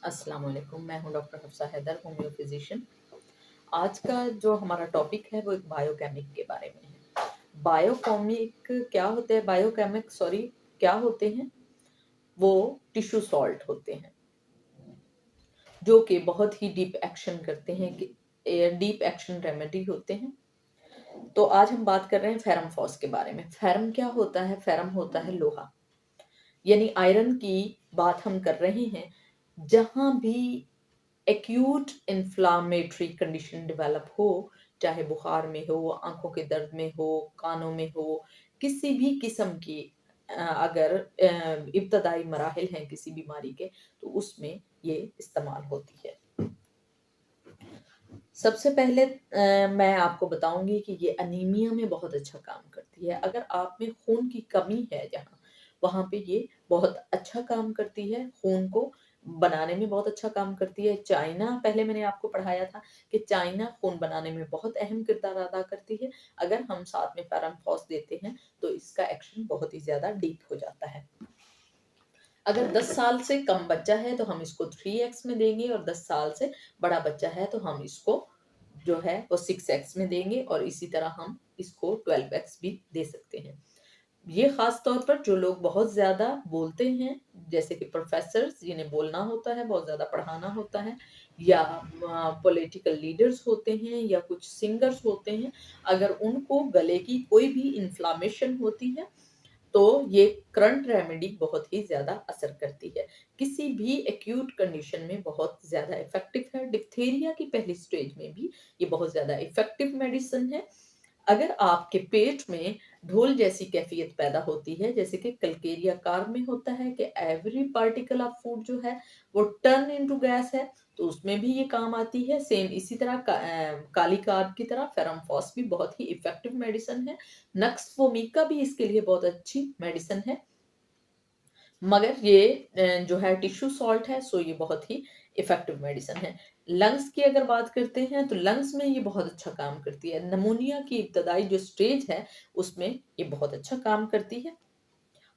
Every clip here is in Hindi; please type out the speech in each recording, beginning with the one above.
अस्सलाम वालेकुम, मैं हूँ doctor Hafsa Haider, homeo physician. आज का जो हमारा टॉपिक है वो एक बायोकेमिक के बारे में है। बायोकेमिक क्या होते हैं? बायोकेमिक सॉरी क्या होते हैं? वो टिश्यू सॉल्ट होते हैं जो कि बहुत ही डीप एक्शन करते हैं कि डीप एक्शन रेमेडी होते हैं। तो आज हम बात कर रहे हैं फेरम फॉस के बारे में। फेरम क्या होता है? फेरम होता है लोहा, यानी आयरन की बात हम कर रहे हैं। जहां भी एक्यूट इन्फ्लामेटरी कंडीशन डेवलप हो, चाहे बुखार में हो, आंखों के दर्द में हो, कानों में हो, किसी भी किस्म की अगर इब्तदाई मराहिल हैं किसी बीमारी के, तो उसमें ये इस्तेमाल होती है। सबसे पहले मैं आपको बताऊंगी कि ये अनीमिया में बहुत अच्छा काम करती है। अगर आप में खून की कमी है जहाँ, वहाँ पे ये बहुत अच्छा काम करती है। खून को बनाने में बहुत अच्छा काम करती है। चाइना, पहले मैंने आपको पढ़ाया था कि चाइना खून बनाने में बहुत अहम किरदार अदा करती है। अगर हम साथ में फेरम-फॉस देते हैं तो इसका एक्शन बहुत ही ज़्यादा डीप हो जाता है। अगर 10 साल से कम बच्चा है तो हम इसको 3x में देंगे, और 10 साल से बड़ा बच्चा है तो हम इसको जो है वो 6x में देंगे, और इसी तरह हम इसको 12x भी दे सकते हैं। ये खास तौर पर जो लोग बहुत ज्यादा बोलते हैं, जैसे कि प्रोफेसर्स जिन्हें बोलना होता है, बहुत ज्यादा पढ़ाना होता है, या पॉलिटिकल लीडर्स होते हैं, या कुछ सिंगर्स होते हैं, अगर उनको गले की कोई भी इन्फ्लामेशन होती है तो ये करंट रेमेडी बहुत ही ज़्यादा असर करती है। किसी भी एक्यूट कंडीशन में बहुत ज़्यादा इफ़ेक्टिव है। डिप्थीरिया की पहली स्टेज में भी ये बहुत ज़्यादा इफ़ेक्टिव मेडिसिन है। अगर आपके पेट में ढोल जैसी कैफियत पैदा होती है, जैसे कि कल्केरिया कार्ब में होता है कि एवरी पार्टिकल ऑफ फूड जो है वो टर्न इनटू गैस है, तो उसमें भी ये काम आती है। सेम इसी तरह काली कार्ब की तरह फेरमफॉस भी बहुत ही इफेक्टिव मेडिसिन है। नक्स वोमिका भी इसके लिए बहुत अच्छी मेडिसिन है। मगर ये जो है टिश्यू सॉल्ट है, सो ये बहुत ही इफेक्टिव मेडिसिन है। लंग्स की अगर बात करते हैं तो लंग्स में ये बहुत अच्छा काम करती है। नमूनिया की इब्तदाई जो स्टेज है उसमें ये बहुत अच्छा काम करती है।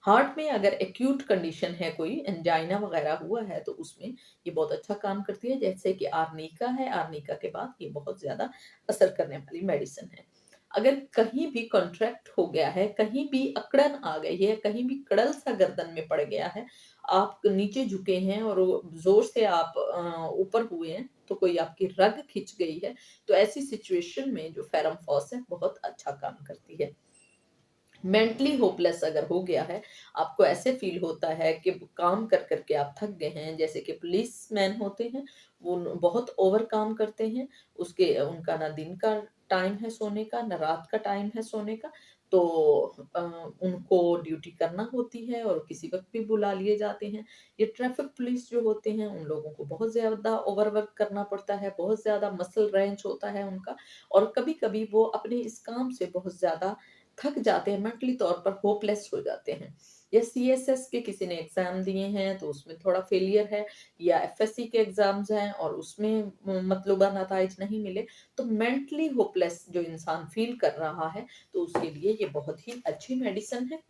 हार्ट में अगर एक्यूट कंडीशन है, कोई एंजाइना वगैरह हुआ है, तो उसमें ये बहुत अच्छा काम करती है। जैसे कि आर्निका है, आर्निका के बाद ये बहुत ज्यादा असर करने वाली मेडिसिन है। अगर कहीं भी कॉन्ट्रैक्ट हो गया है, कहीं भी अकड़न आ गई है, कहीं भी कड़ल सा गर्दन में पड़ गया है, आप नीचे झुके हैं और जोर से आप ऊपर हुए हैं, तो कोई आपकी रग खिंच गई है, तो ऐसी सिचुएशन में जो फेरम-फॉस है बहुत अच्छा काम करती है। मेंटली होपलेस अगर हो गया है, आपको ऐसे फील होता है कि काम कर कर के आप थक गए हैं, जैसे कि पुलिसमैन होते हैं, वो बहुत ओवर काम करते हैं, उसके उनका ना दिन का टाइम है सोने का, ना रात का टाइम है सोने का, तो उनको ड्यूटी करना होती है और किसी वक्त भी बुला लिए जाते हैं। ये ट्रैफिक पुलिस जो होते हैं, उन लोगों को बहुत ज्यादा ओवरवर्क करना पड़ता है, बहुत ज्यादा मसल रेंच होता है उनका, और कभी कभी वो अपने इस काम से बहुत ज्यादा थक जाते हैं, मेंटली तौर पर होपलेस हो जाते हैं। या सीएसएस के किसी ने एग्जाम दिए हैं तो उसमें थोड़ा फेलियर है, या एफएससी के एग्जाम्स हैं और उसमें मतलूबा नताइज नहीं मिले, तो मेंटली होपलेस जो इंसान फील कर रहा है, तो उसके लिए ये बहुत ही अच्छी मेडिसिन है।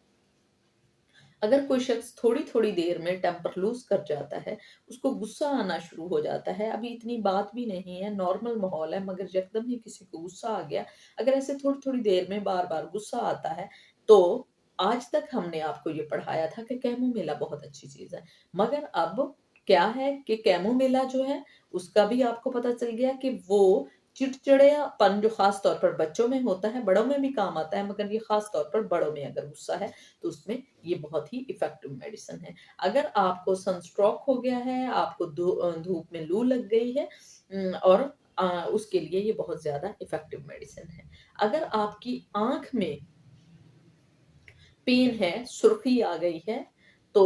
अगर कोई शख्स थोड़ी-थोड़ी देर में टेम्पर लूज़ कर जाता है, उसको गुस्सा आना शुरू हो जाता है, अभी इतनी बात भी नहीं है, नॉर्मल माहौल है, मगर यकदम ही किसी को गुस्सा आ गया, अगर ऐसे थोड़ी-थोड़ी देर में बार-बार गुस्सा आता है, तो आज तक हमने आपको ये पढ़ाया था कि कैमोमिला बहुत अच्छी चीज़ है। मगर अब क्या है कि कैमोमिला जो है, उसका भी आपको पता चल गया कि वो चिड़चिड़ापन जो ख़ास तौर पर बच्चों में होता है, बड़ों में भी काम आता है, मगर ये ख़ास तौर पर बड़ों में अगर गुस्सा है, तो उसमें ये बहुत ही इफ़ेक्टिव मेडिसिन है। अगर आपको सनस्ट्रोक हो गया है, आपको धूप में लू लग गई है, और उसके लिए ये बहुत ज़्यादा इफ़ेक्टिव मेडिसिन है। अगर आपकी आँख में पेन है, सुर्खी आ गई है, तो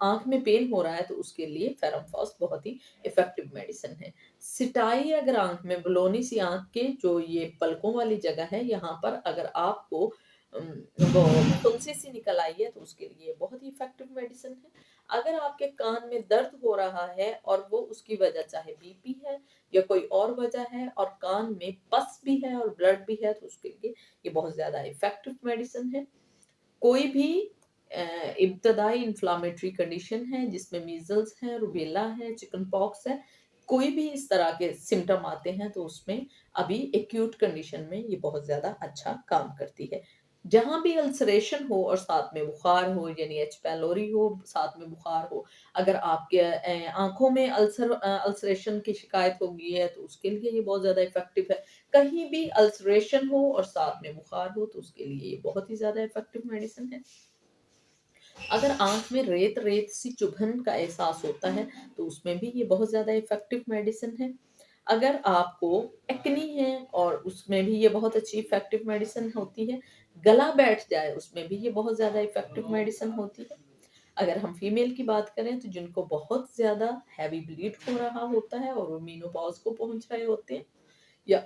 आँख में पेन हो रहा है, तो उसके लिए फेरमफॉस बहुत ही इफ़ेक्टिव मेडिसिन है। सिटाई अगर आँख में बलौनी सी आँख के जो ये पलकों वाली जगह है, यहाँ पर अगर आपको उम, वो फुंसी-सी निकल आई है, तो उसके लिए बहुत ही इफ़ेक्टिव मेडिसिन है। अगर आपके कान में दर्द हो रहा है और वो उसकी वजह चाहे बीपी है या कोई और वजह है, और कान में पस भी है और ब्लड भी है, तो उसके लिए ये बहुत ज़्यादा इफ़ेक्टिव मेडिसिन है। कोई भी इब्तदाई इन्फ्लेमेटरी कंडीशन है जिसमें मीज़ल्स है, रूबेला है, चिकन पॉक्स है, कोई भी इस तरह के सिम्पटम आते हैं तो उसमें अभी एक्यूट कंडीशन में ये बहुत ज़्यादा अच्छा काम करती है। जहाँ भी अल्सरेशन हो और साथ में बुखार हो यानी एच पैलोरी हो, साथ में बुखार हो, अगर आपके आँखों में अल्सरेशन की शिकायत हो गई है तो उसके लिए ये बहुत ज़्यादा इफ़ेक्टिव है। कहीं भी अल्सरेशन हो और साथ में बुखार हो तो उसके लिए ये बहुत ही ज़्यादा इफ़ेक्टिव मेडिसिन है। अगर आँख में रेत-रेत सी चुभन का एहसास होता है, तो उसमें भी ये बहुत ज़्यादा इफ़ेक्टिव मेडिसिन है। अगर आपको एक्ने है और उसमें भी ये बहुत अच्छी इफ़ेक्टिव मेडिसिन होती है। गला बैठ जाए, उसमें भी ये बहुत ज़्यादा इफ़ेक्टिव मेडिसिन होती है। अगर हम फीमेल की बात करें तो जिनको बहुत ज़्यादा हेवी ब्लीड हो रहा होता है और वो मेनोपॉज़ को पहुँच रहे होते हैं या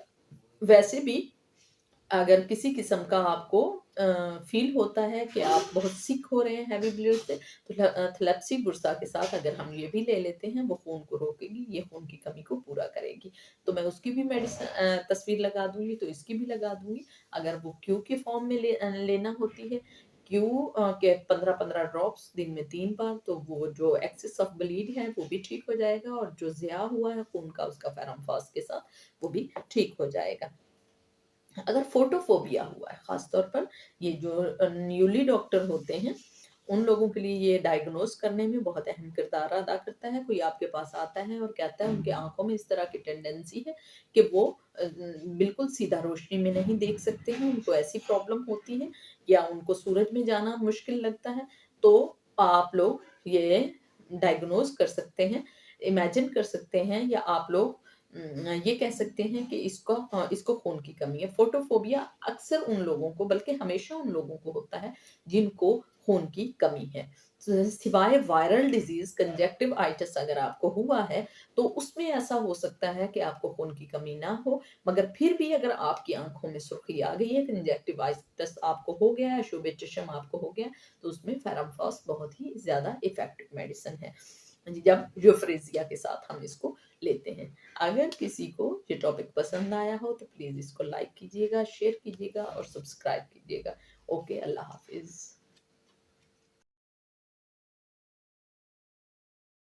वैसे भी अगर किसी किस्म का आपको फ़ील होता है कि आप बहुत सिक हो रहे हैं हेवी ब्लीड से, तो थ्लेप्सी बुर्सा के साथ अगर हम ये भी ले लेते हैं, वो खून को रोकेगी, ये खून की कमी को पूरा करेगी। तो मैं उसकी भी तस्वीर लगा दूँगी, तो इसकी भी लगा दूँगी। अगर वो क्यू के फॉर्म में लेना होती है, क्यू के 15-15 ड्रॉप्स दिन में 3 बार, तो वो जो एक्सेस ऑफ ब्लीड है, वो भी ठीक हो जाएगा और जो ज़िया हुआ है खून का, उसका फेरम फास्ट के साथ, वो भी ठीक हो जाएगा। अगर फोटोफोबिया हुआ है खास तौर पर ये जो न्यूली डॉक्टर होते हैं उन लोगों के लिए ये डायग्नोज करने में बहुत अहम किरदार अदा करता है। कोई आपके पास आता है और कहता है उनकी आंखों में इस तरह की टेंडेंसी है कि वो बिल्कुल सीधा रोशनी में नहीं देख सकते हैं, उनको ऐसी प्रॉब्लम होती है या उनको सूरज में जाना मुश्किल लगता है, तो आप लोग ये डायग्नोज कर सकते हैं, इमेजिन कर सकते हैं या आप लोग ये कह सकते हैं कि इसको खून की कमी है। फोटोफोबिया अक्सर उन लोगों को बल्कि हमेशा उन लोगों को होता है जिनको खून की कमी है। सिवाय वायरल डिज़ीज़ कंजक्टिवाइटिस अगर आपको हुआ है, तो उसमें ऐसा हो सकता है कि आपको खून की कमी ना हो, मगर फिर भी अगर आपकी आँखों में सुर्खी आ गई है, कंजक्टिवाइटिस आपको हो गया है, शोवे चश्म आपको हो गया, तो उसमें फेरमफास बहुत ही ज़्यादा इफ़ेक्टिव मेडिसिन है। जब यूफ़्रेज़िया के साथ हम इसको लेते हैं। अगर किसी को ये टॉपिक पसंद आया हो तो प्लीज़ इसको लाइक कीजिएगा, शेयर कीजिएगा और सब्सक्राइब कीजिएगा। ओके, अल्लाह हाफ़िज़।